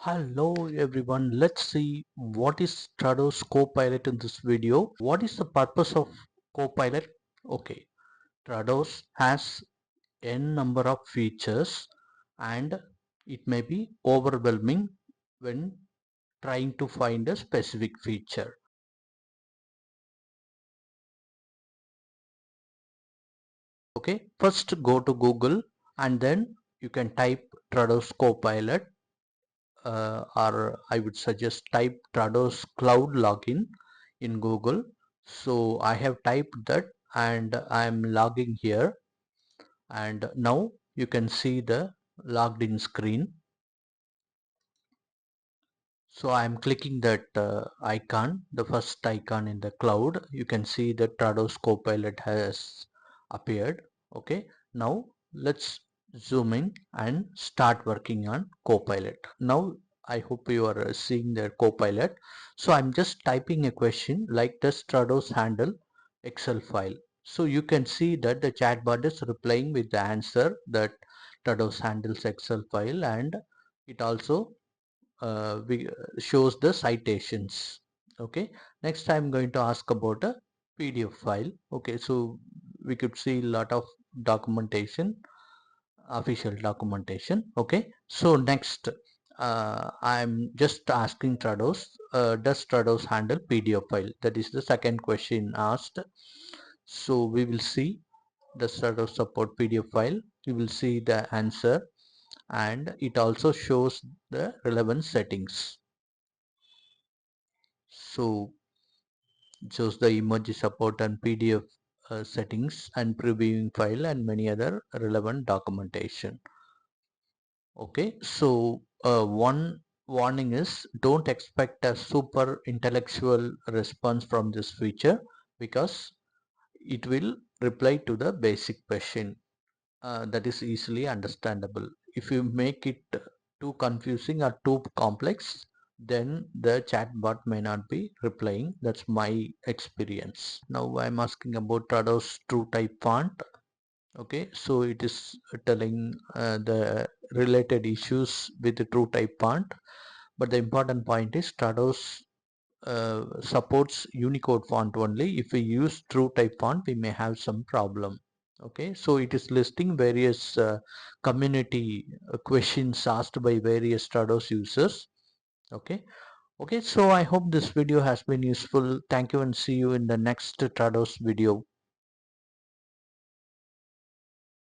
Hello everyone, let's see what is Trados Copilot in this video. What is the purpose of Copilot? Okay, Trados has n number of features and it may be overwhelming when trying to find a specific feature. Okay, first go to Google and then you can type Trados Copilot or I would suggest type Trados Cloud Login in Google. So I have typed that and I am logging here, and now you can see the logged in screen. So I am clicking that icon, the first icon in the cloud. You can see that Trados Copilot has appeared. Okay, now let's zoom in and start working on Copilot. Now I hope you are seeing the Copilot. So I'm just typing a question like, does Trados handle Excel file? So you can see that the chatbot is replying with the answer that Trados handles Excel file, and it also shows the citations. Okay, next I'm going to ask about a PDF file. Okay, so we could see a lot of documentation, official documentation. Okay, so next I'm just asking Trados, does Trados handle PDF file? That is the second question asked. So we will see, does Trados support PDF file? We will see the answer, and it also shows the relevant settings. So it shows the emoji support and PDF settings and previewing file and many other relevant documentation. Okay, so one warning is, don't expect a super intellectual response from this feature, because it will reply to the basic question that is easily understandable. If you make it too confusing or too complex, then the chatbot may not be replying. That's my experience. Now I'm asking about Trados true type font. Okay, so it is telling the related issues with the true type font, but the important point is Trados supports Unicode font only. If we use true type font, we may have some problem. Okay, so it is listing various community questions asked by various Trados users. Okay, so I hope this video has been useful. Thank you and see you in the next Trados video.